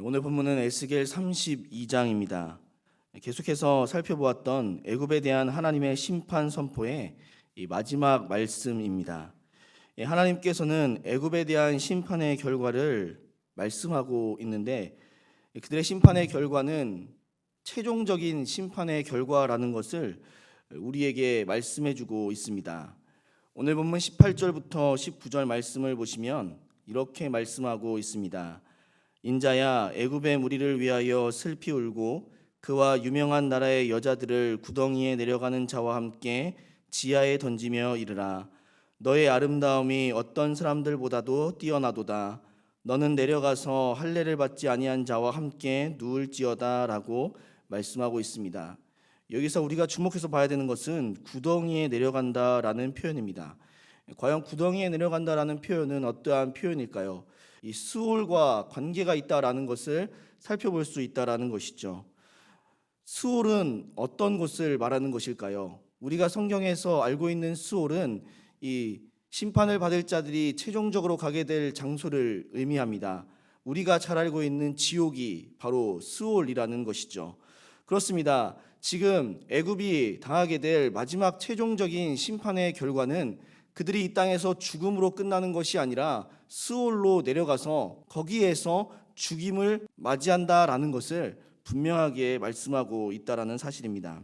오늘 본문은 에스겔 32장입니다. 계속해서 살펴보았던 애굽에 대한 하나님의 심판 선포의 이 마지막 말씀입니다. 하나님께서는 애굽에 대한 심판의 결과를 말씀하고 있는데 그들의 심판의 결과는 최종적인 심판의 결과라는 것을 우리에게 말씀해주고 있습니다. 오늘 본문 18절부터 19절 말씀을 보시면 이렇게 말씀하고 있습니다. 인자야, 애굽의 무리를 위하여 슬피 울고 그와 유명한 나라의 여자들을 구덩이에 내려가는 자와 함께 지하에 던지며 이르라. 너의 아름다움이 어떤 사람들보다도 뛰어나도다. 너는 내려가서 할례를 받지 아니한 자와 함께 누울지어다라고 말씀하고 있습니다. 여기서 우리가 주목해서 봐야 되는 것은 구덩이에 내려간다라는 표현입니다. 과연 구덩이에 내려간다라는 표현은 어떠한 표현일까요? 이 수올과 관계가 있다라는 것을 살펴볼 수 있다라는 것이죠. 수올은 어떤 곳을 말하는 것일까요? 우리가 성경에서 알고 있는 수올은 이 심판을 받을 자들이 최종적으로 가게 될 장소를 의미합니다. 우리가 잘 알고 있는 지옥이 바로 수올이라는 것이죠. 그렇습니다. 지금 애굽이 당하게 될 마지막 최종적인 심판의 결과는 그들이 이 땅에서 죽음으로 끝나는 것이 아니라 스올로 내려가서 거기에서 죽임을 맞이한다라는 것을 분명하게 말씀하고 있다라는 사실입니다.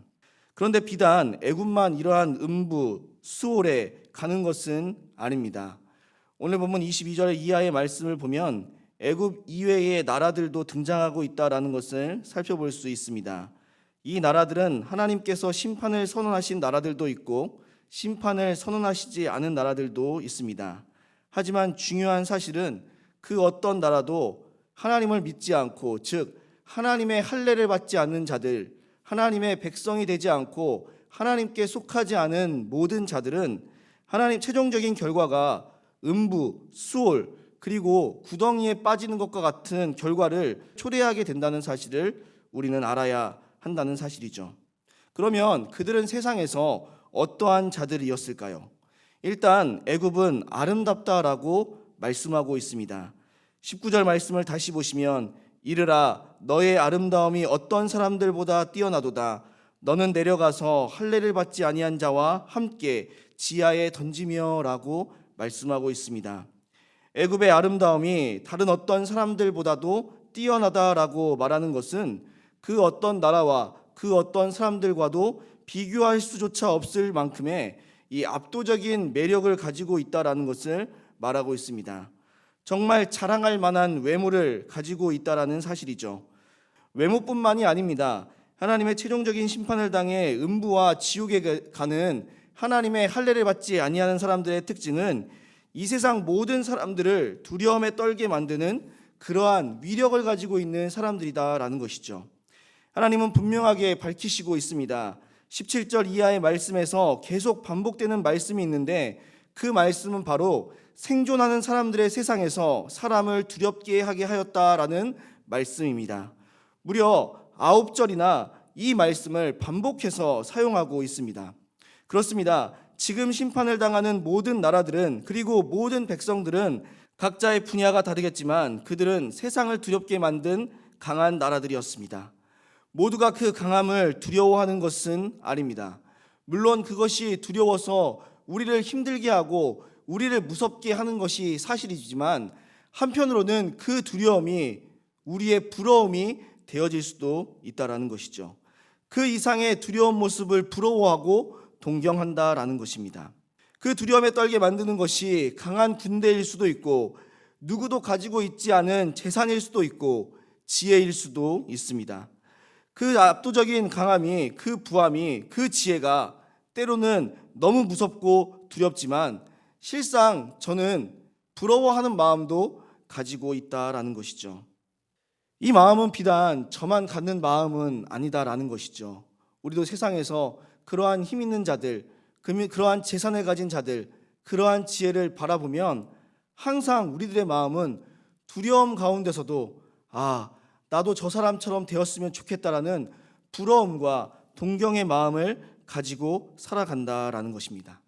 그런데 비단 애굽만 이러한 음부 스올에 가는 것은 아닙니다. 오늘 본문 22절 이하의 말씀을 보면 애굽 이외의 나라들도 등장하고 있다라는 것을 살펴볼 수 있습니다. 이 나라들은 하나님께서 심판을 선언하신 나라들도 있고 심판을 선언하시지 않은 나라들도 있습니다. 하지만 중요한 사실은 그 어떤 나라도 하나님을 믿지 않고, 즉 하나님의 할례를 받지 않는 자들, 하나님의 백성이 되지 않고 하나님께 속하지 않은 모든 자들은 하나님 최종적인 결과가 음부, 수올, 그리고 구덩이에 빠지는 것과 같은 결과를 초래하게 된다는 사실을 우리는 알아야 한다는 사실이죠. 그러면 그들은 세상에서 어떠한 자들이었을까요? 일단 애굽은 아름답다라고 말씀하고 있습니다. 19절 말씀을 다시 보시면 이르라 너의 아름다움이 어떤 사람들보다 뛰어나도다. 너는 내려가서 할례를 받지 아니한 자와 함께 지하에 던지며라고 말씀하고 있습니다. 애굽의 아름다움이 다른 어떤 사람들보다도 뛰어나다라고 말하는 것은 그 어떤 나라와 그 어떤 사람들과도 비교할 수조차 없을 만큼의 이 압도적인 매력을 가지고 있다라는 것을 말하고 있습니다. 정말 자랑할 만한 외모를 가지고 있다라는 사실이죠. 외모뿐만이 아닙니다. 하나님의 최종적인 심판을 당해 음부와 지옥에 가는 하나님의 할례를 받지 아니하는 사람들의 특징은 이 세상 모든 사람들을 두려움에 떨게 만드는 그러한 위력을 가지고 있는 사람들이다라는 것이죠. 하나님은 분명하게 밝히시고 있습니다. 17절 이하의 말씀에서 계속 반복되는 말씀이 있는데 그 말씀은 바로 생존하는 사람들의 세상에서 사람을 두렵게 하게 하였다라는 말씀입니다. 무려 9절이나 이 말씀을 반복해서 사용하고 있습니다. 그렇습니다. 지금 심판을 당하는 모든 나라들은 그리고 모든 백성들은 각자의 분야가 다르겠지만 그들은 세상을 두렵게 만든 강한 나라들이었습니다. 모두가 그 강함을 두려워하는 것은 아닙니다. 물론 그것이 두려워서 우리를 힘들게 하고 우리를 무섭게 하는 것이 사실이지만 한편으로는 그 두려움이 우리의 부러움이 되어질 수도 있다라는 것이죠. 그 이상의 두려운 모습을 부러워하고 동경한다라는 것입니다. 그 두려움에 떨게 만드는 것이 강한 군대일 수도 있고 누구도 가지고 있지 않은 재산일 수도 있고 지혜일 수도 있습니다. 그 압도적인 강함이, 그 부함이, 그 지혜가 때로는 너무 무섭고 두렵지만 실상 저는 부러워하는 마음도 가지고 있다라는 것이죠. 이 마음은 비단 저만 갖는 마음은 아니다라는 것이죠. 우리도 세상에서 그러한 힘 있는 자들, 그러한 재산을 가진 자들, 그러한 지혜를 바라보면 항상 우리들의 마음은 두려움 가운데서도 나도 저 사람처럼 되었으면 좋겠다라는 부러움과 동경의 마음을 가지고 살아간다라는 것입니다.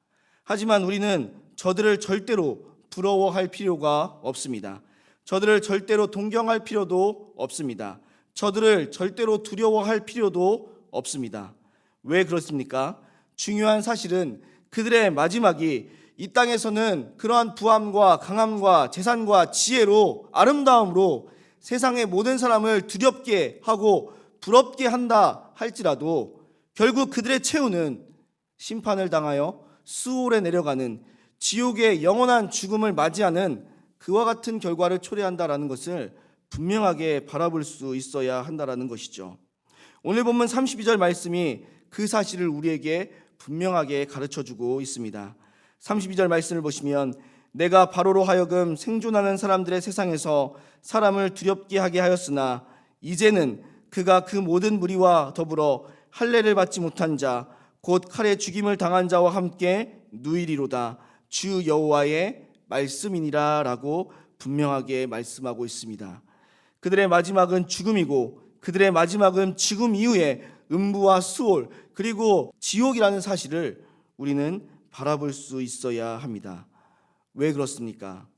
하지만 우리는 저들을 절대로 부러워할 필요가 없습니다. 저들을 절대로 동경할 필요도 없습니다. 저들을 절대로 두려워할 필요도 없습니다. 왜 그렇습니까? 중요한 사실은 그들의 마지막이 이 땅에서는 그러한 부함과 강함과 재산과 지혜로 아름다움으로 세상의 모든 사람을 두렵게 하고 부럽게 한다 할지라도 결국 그들의 최후는 심판을 당하여 수올에 내려가는 지옥의 영원한 죽음을 맞이하는 그와 같은 결과를 초래한다라는 것을 분명하게 바라볼 수 있어야 한다라는 것이죠. 오늘 본문 32절 말씀이 그 사실을 우리에게 분명하게 가르쳐주고 있습니다. 32절 말씀을 보시면 내가 바로로 하여금 생존하는 사람들의 세상에서 사람을 두렵게 하게 하였으나 이제는 그가 그 모든 무리와 더불어 할례를 받지 못한 자 곧 칼에 죽임을 당한 자와 함께 누이리로다. 주 여호와의 말씀이니라 라고 분명하게 말씀하고 있습니다. 그들의 마지막은 죽음이고 그들의 마지막은 죽음 이후에 음부와 수올 그리고 지옥이라는 사실을 우리는 바라볼 수 있어야 합니다. 왜 그렇습니까?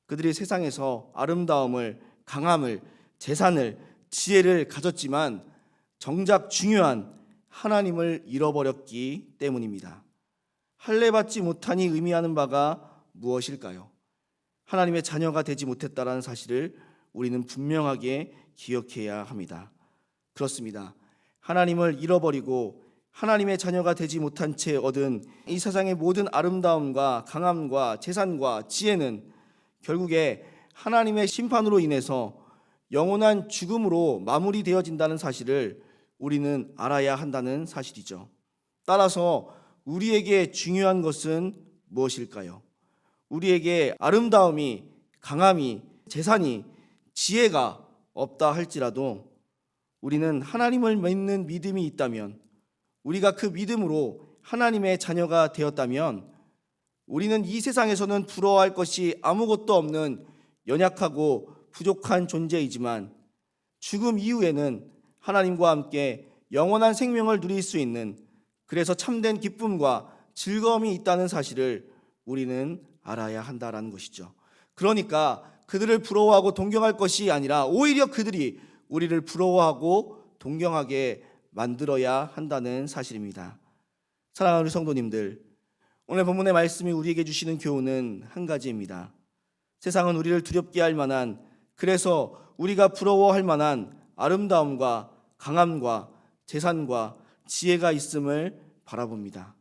그들이 세상에서 아름다움을, 강함을, 재산을, 지혜를 가졌지만 정작 중요한 하나님을 잃어버렸기 때문입니다. 할례 받지 못하니 의미하는 바가 무엇일까요? 하나님의 자녀가 되지 못했다라는 사실을 우리는 분명하게 기억해야 합니다. 그렇습니다. 하나님을 잃어버리고 하나님의 자녀가 되지 못한 채 얻은 이 세상의 모든 아름다움과 강함과 재산과 지혜는 결국에 하나님의 심판으로 인해서 영원한 죽음으로 마무리되어진다는 사실을 우리는 알아야 한다는 사실이죠. 따라서 우리에게 중요한 것은 무엇일까요? 우리에게 아름다움이, 강함이, 재산이, 지혜가 없다 할지라도 우리는 하나님을 믿는 믿음이 있다면, 우리가 그 믿음으로 하나님의 자녀가 되었다면 우리는 이 세상에서는 부러워할 것이 아무것도 없는 연약하고 부족한 존재이지만 죽음 이후에는 하나님과 함께 영원한 생명을 누릴 수 있는, 그래서 참된 기쁨과 즐거움이 있다는 사실을 우리는 알아야 한다라는 것이죠. 그러니까 그들을 부러워하고 동경할 것이 아니라 오히려 그들이 우리를 부러워하고 동경하게 만들어야 한다는 사실입니다. 사랑하는 우리 성도님들, 오늘 본문의 말씀이 우리에게 주시는 교훈은 한 가지입니다. 세상은 우리를 두렵게 할 만한, 그래서 우리가 부러워할 만한 아름다움과 강함과 재산과 지혜가 있음을 바라봅니다.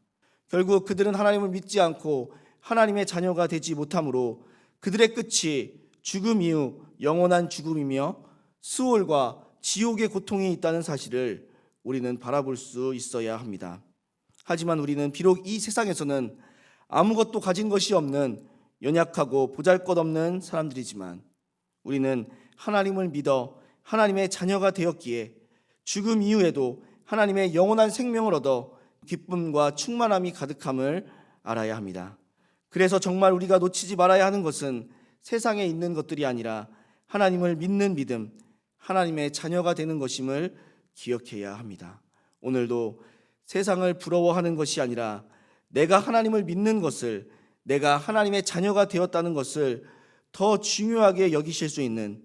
결국 그들은 하나님을 믿지 않고 하나님의 자녀가 되지 못하므로 그들의 끝이 죽음 이후 영원한 죽음이며 수올과 지옥의 고통이 있다는 사실을 우리는 바라볼 수 있어야 합니다. 하지만 우리는 비록 이 세상에서는 아무것도 가진 것이 없는 연약하고 보잘것없는 사람들이지만 우리는 하나님을 믿어 하나님의 자녀가 되었기에 죽음 이후에도 하나님의 영원한 생명을 얻어 기쁨과 충만함이 가득함을 알아야 합니다. 그래서 정말 우리가 놓치지 말아야 하는 것은 세상에 있는 것들이 아니라 하나님을 믿는 믿음, 하나님의 자녀가 되는 것임을 기억해야 합니다. 오늘도 세상을 부러워하는 것이 아니라 내가 하나님을 믿는 것을, 내가 하나님의 자녀가 되었다는 것을 더 중요하게 여기실 수 있는,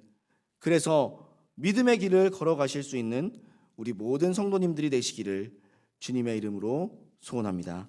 그래서 믿음의 길을 걸어가실 수 있는 우리 모든 성도님들이 되시기를 주님의 이름으로 소원합니다.